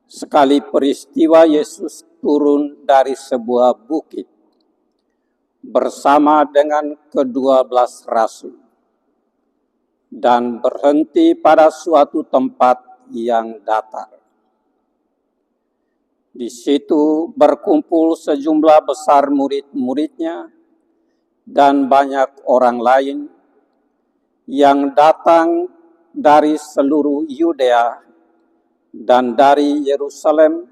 Sekali peristiwa Yesus turun dari sebuah bukit bersama dengan ke-12 rasul dan berhenti pada suatu tempat yang datar. Di situ berkumpul sejumlah besar murid-muridnya dan banyak orang lain yang datang dari seluruh Yudea dan dari Yerusalem,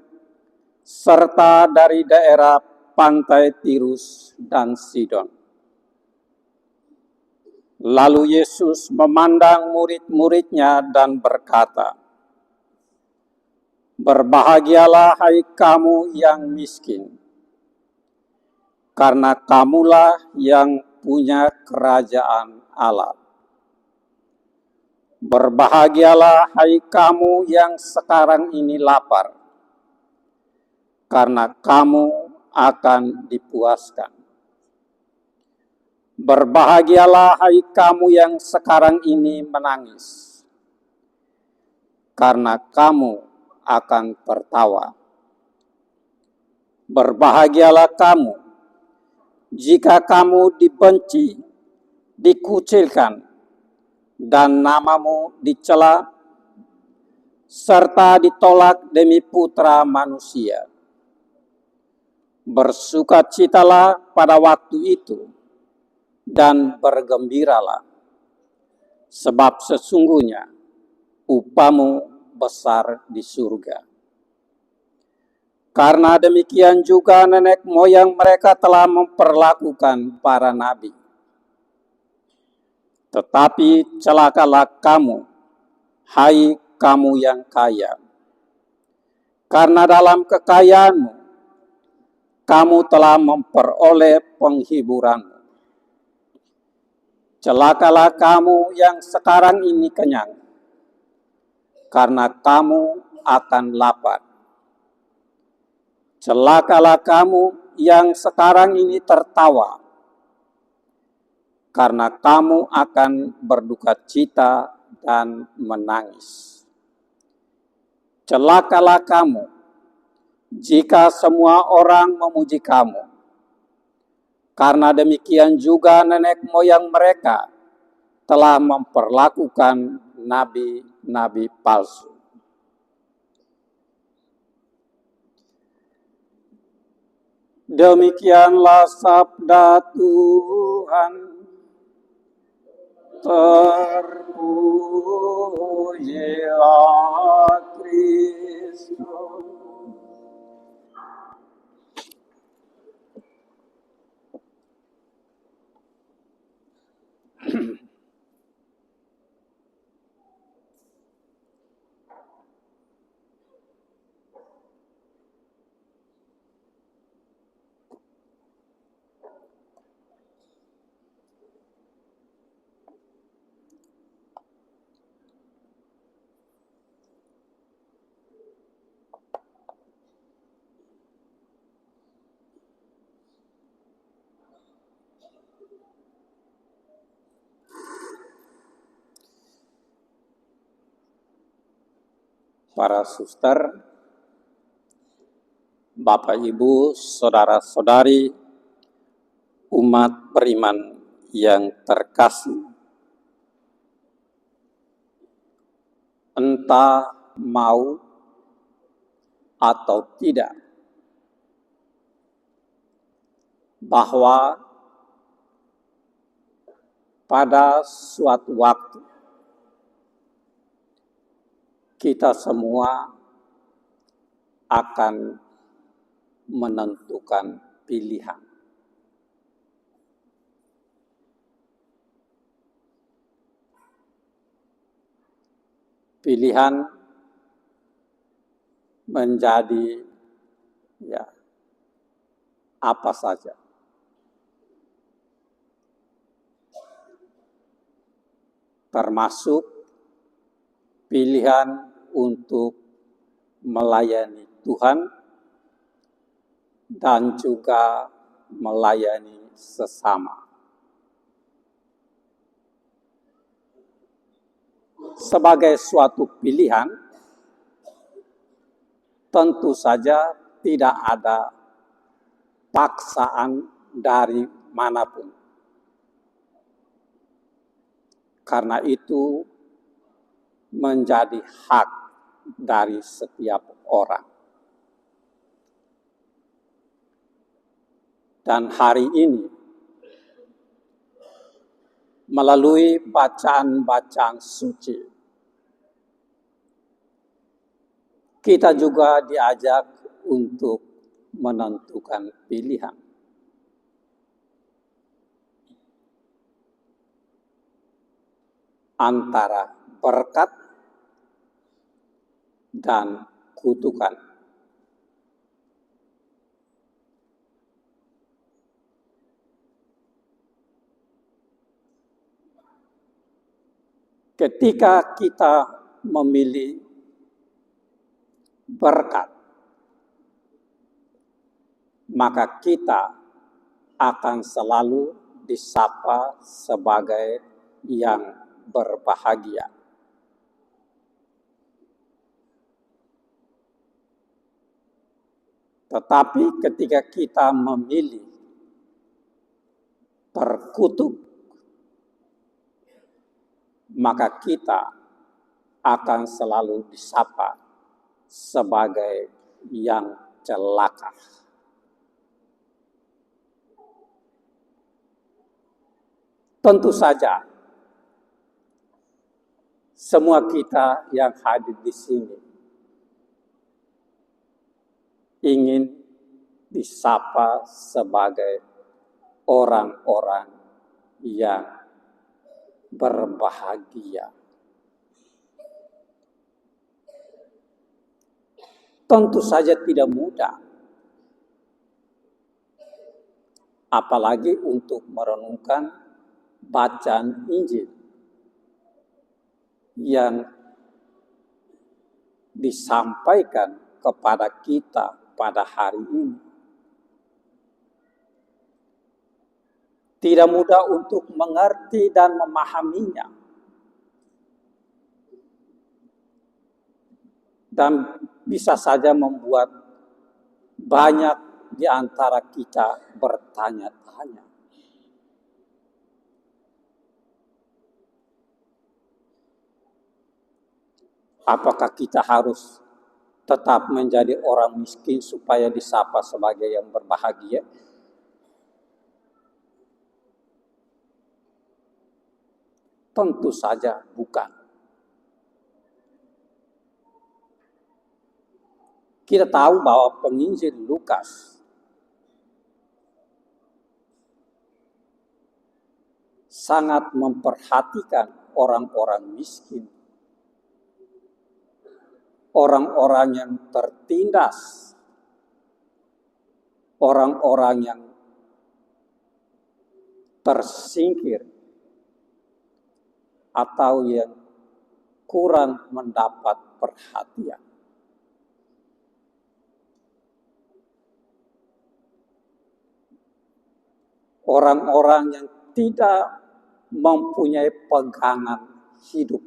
serta dari daerah pantai Tirus dan Sidon. Lalu Yesus memandang murid-muridnya dan berkata, "Berbahagialah hai kamu yang miskin, karena kamulah yang punya kerajaan Allah. Berbahagialah hai kamu yang sekarang ini lapar, karena kamu akan dipuaskan. Berbahagialah hai kamu yang sekarang ini menangis, karena kamu akan tertawa. Berbahagialah kamu jika kamu dibenci, dikucilkan, dan namamu dicela, serta ditolak demi Putra Manusia. Bersukacitalah pada waktu itu, dan bergembiralah, sebab sesungguhnya upahmu besar di surga. Karena demikian juga nenek moyang mereka telah memperlakukan para nabi. Tetapi celakalah kamu, hai kamu yang kaya, karena dalam kekayaanmu kamu telah memperoleh penghiburanmu. Celakalah kamu yang sekarang ini kenyang, karena kamu akan lapar. Celakalah kamu yang sekarang ini tertawa, karena kamu akan berduka cita dan menangis. Celakalah kamu jika semua orang memuji kamu, karena demikian juga nenek moyang mereka telah memperlakukan nabi-nabi palsu. Demikianlah sabda Tuhan. Terpujilah Kristus. Para suster, Bapak Ibu, saudara-saudari, umat beriman yang terkasih, entah mau atau tidak, bahwa pada suatu waktu kita semua akan menentukan pilihan. Pilihan menjadi apa saja. Termasuk pilihan untuk melayani Tuhan dan juga melayani sesama. Sebagai suatu pilihan, tentu saja tidak ada paksaan dari manapun. Karena itu menjadi hak dari setiap orang. Dan hari ini, melalui bacaan-bacaan suci, kita juga diajak untuk menentukan pilihan. Antara berkat dan kutukan. Ketika kita memilih berkat, maka kita akan selalu disapa sebagai yang berbahagia. Tetapi ketika kita memilih terkutuk, maka kita akan selalu disapa sebagai yang celaka. Tentu saja, semua kita yang hadir di sini ingin disapa sebagai orang-orang yang berbahagia. Tentu saja tidak mudah, apalagi untuk merenungkan bacaan Injil yang disampaikan kepada kita pada hari ini. Tidak mudah untuk mengerti dan memahaminya. Dan bisa saja membuat banyak di antara kita bertanya-tanya. Apakah kita harus tetap menjadi orang miskin supaya disapa sebagai yang berbahagia? Tentu saja bukan. Kita tahu bahwa penginjil Lukas sangat memperhatikan orang-orang miskin, orang-orang yang tertindas, orang-orang yang tersingkir, atau yang kurang mendapat perhatian. Orang-orang yang tidak mempunyai pegangan hidup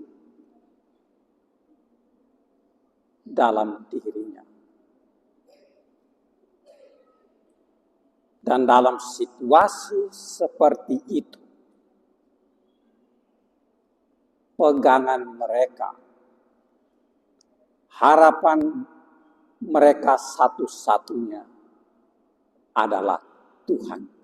dalam dirinya. Dan dalam situasi seperti itu, pegangan mereka, harapan mereka satu-satunya adalah Tuhan.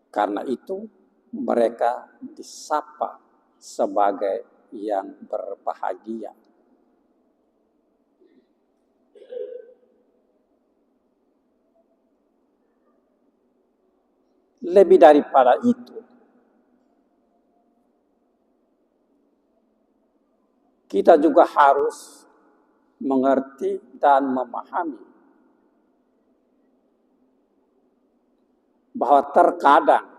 Karena itu mereka disapa sebagai yang berbahagia. Lebih daripada itu, kita juga harus mengerti dan memahami bahwa terkadang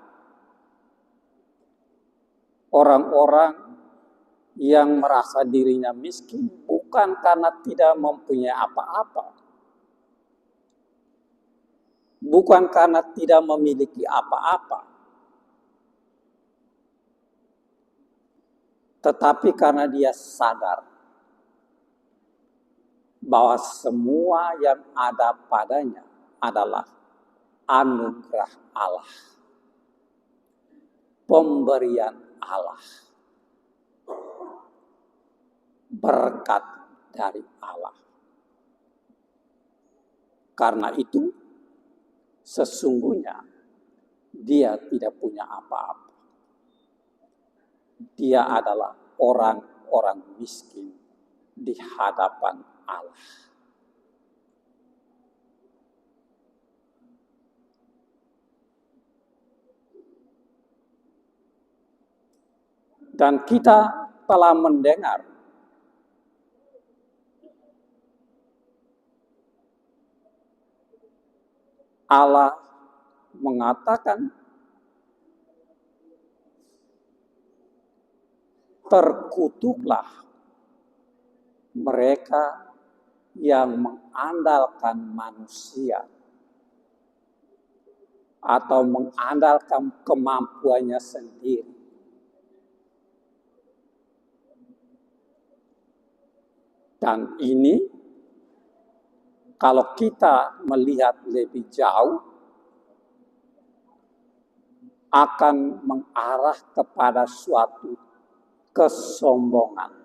orang-orang yang merasa dirinya miskin bukan karena tidak mempunyai apa-apa, bukan karena tidak memiliki apa-apa, Tetapi karena dia sadar bahwa semua yang ada padanya adalah anugerah Allah, pemberian Allah, berkat dari Allah. Karena itu, sesungguhnya dia tidak punya apa-apa. Dia adalah orang-orang miskin di hadapan Allah. Dan kita telah mendengar Allah mengatakan, terkutuklah mereka yang mengandalkan manusia atau mengandalkan kemampuannya sendiri. Dan ini, kalau kita melihat lebih jauh, akan mengarah kepada suatu kesombongan,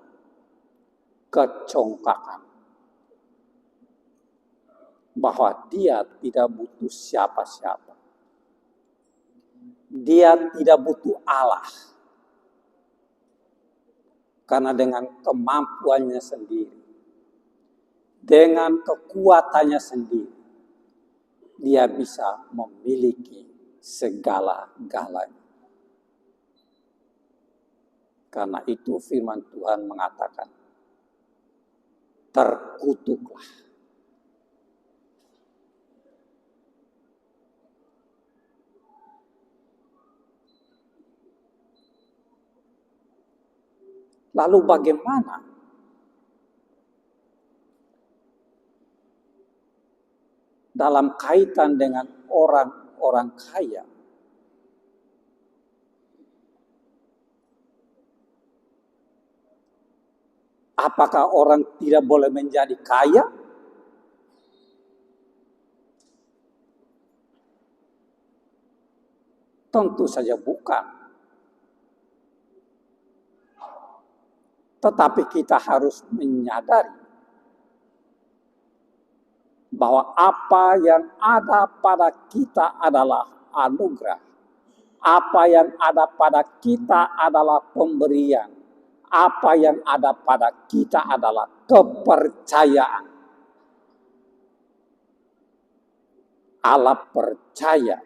kecongkakan, bahwa dia tidak butuh siapa-siapa. Dia tidak butuh Allah, karena dengan kemampuannya sendiri, dengan kekuatannya sendiri, dia bisa memiliki segala-galanya. Karena itu firman Tuhan mengatakan, terkutuklah. Lalu bagaimana dalam kaitan dengan orang-orang kaya? Apakah orang tidak boleh menjadi kaya? Tentu saja bukan. Tetapi kita harus menyadari bahwa apa yang ada pada kita adalah anugerah. Apa yang ada pada kita adalah pemberian. Apa yang ada pada kita adalah kepercayaan. Allah percaya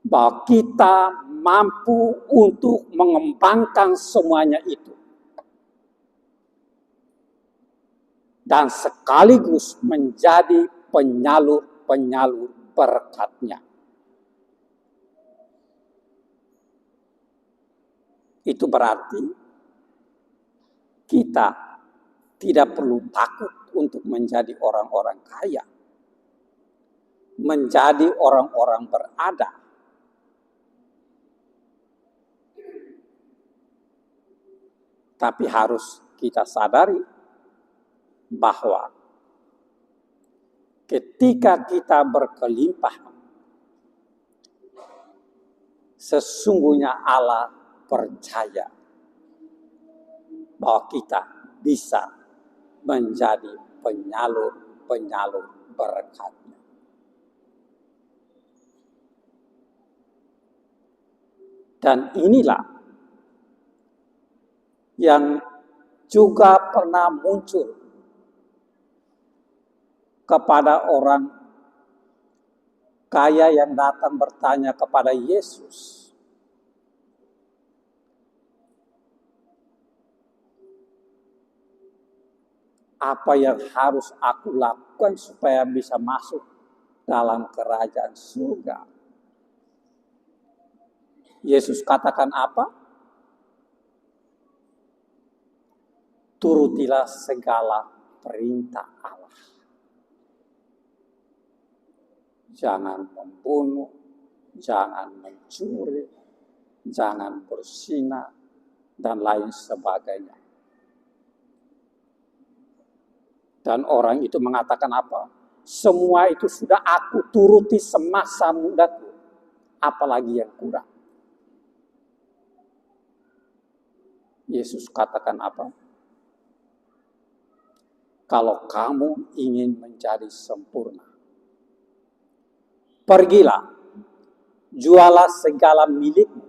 bahwa kita mampu untuk mengembangkan semuanya itu. Dan sekaligus menjadi penyalur-penyalur berkat-Nya. Itu berarti kita tidak perlu takut untuk menjadi orang-orang kaya. Menjadi orang-orang berada. Tapi harus kita sadari bahwa ketika kita berkelimpahan, sesungguhnya Allah percaya bahwa kita bisa menjadi penyalur-penyalur berkat-Nya. Dan inilah yang juga pernah muncul kepada orang kaya yang datang bertanya kepada Yesus, apa yang harus aku lakukan supaya bisa masuk dalam kerajaan surga? Yesus katakan apa? Turutilah segala perintah Allah. Jangan membunuh, jangan mencuri, jangan berzina, dan lain sebagainya. Dan orang itu mengatakan apa? Semua itu sudah aku turuti semasa mudaku, apalagi yang kurang. Yesus katakan apa? Kalau kamu ingin menjadi sempurna, pergilah, jualah segala milikmu,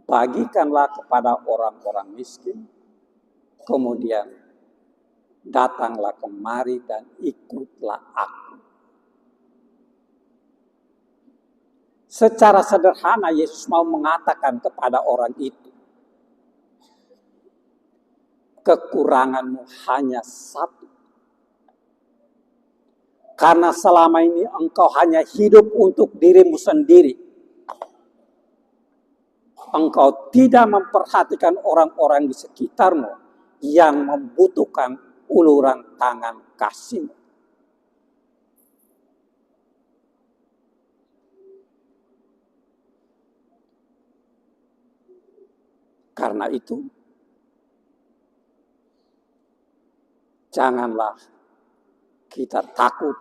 bagikanlah kepada orang-orang miskin, kemudian datanglah kemari dan ikutlah aku. Secara sederhana Yesus mau mengatakan kepada orang itu, kekuranganmu hanya satu. Karena selama ini engkau hanya hidup untuk dirimu sendiri. Engkau tidak memperhatikan orang-orang di sekitarmu yang membutuhkan uluran tangan kasihmu. Karena itu, janganlah kita takut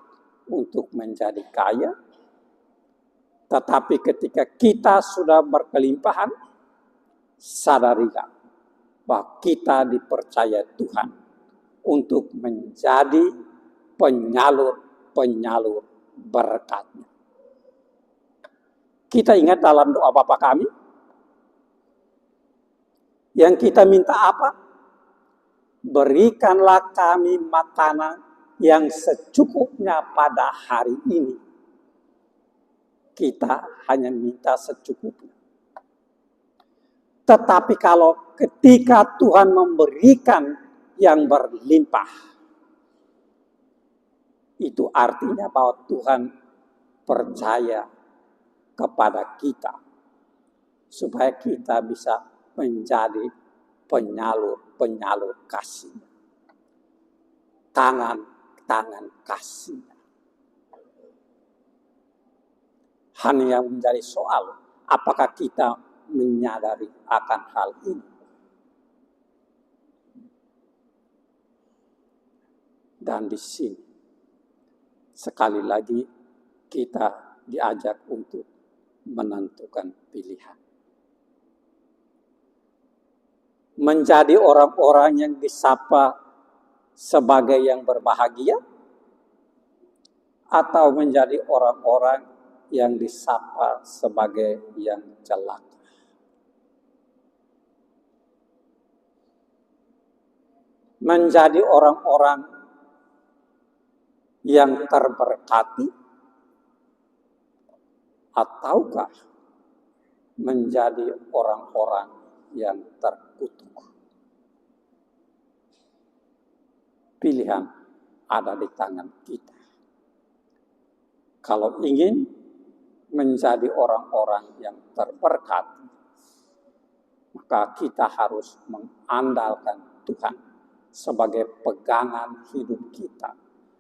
untuk menjadi kaya, tetapi ketika kita sudah berkelimpahan, sadarilah bahwa kita dipercaya Tuhan untuk menjadi penyalur-penyalur berkat-Nya. Kita ingat dalam doa Bapa kami, yang kita minta apa? Berikanlah kami makanan yang secukupnya pada hari ini. Kita hanya minta secukupnya. Tetapi kalau ketika Tuhan memberikan yang berlimpah, itu artinya bahwa Tuhan percaya kepada kita supaya kita bisa menjadi penyalur-penyalur kasih. Tangan kasih. Hanya yang menjadi soal, apakah kita menyadari akan hal ini? Dan di sini, sekali lagi kita diajak untuk menentukan pilihan. Menjadi orang-orang yang disapa sebagai yang berbahagia, atau menjadi orang-orang yang disapa sebagai yang celaka. Menjadi orang-orang yang terberkati, ataukah menjadi orang-orang yang terkutuk. Pilihan ada di tangan kita. Kalau ingin menjadi orang-orang yang terberkati, maka kita harus mengandalkan Tuhan sebagai pegangan hidup kita,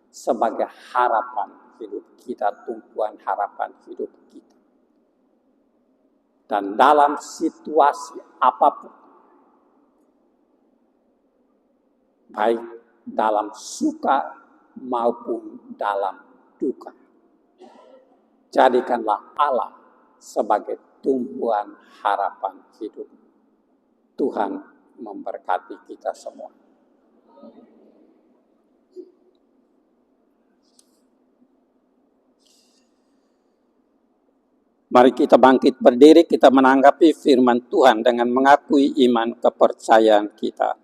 sebagai harapan hidup kita, tumpuan harapan hidup kita. Dan dalam situasi apapun, baik dalam suka maupun dalam duka, jadikanlah Allah sebagai tumpuan harapan hidup. Tuhan memberkati kita semua. Mari kita bangkit berdiri, kita menanggapi firman Tuhan dengan mengakui iman kepercayaan kita.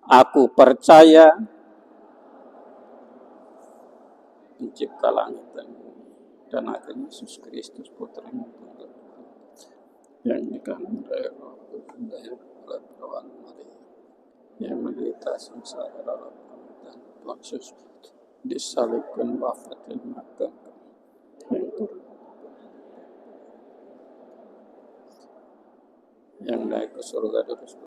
Aku percaya Pencipta langit dan bumi, dan akan Yesus Kristus Putra-Mu yang dikandung dari Roh Kudus dari perawan Maria, yang menderita sengsara dalam penderitaan Pontius Pilatus, disalibkan, wafat dan mati, yang turun, yang naik ke surga terus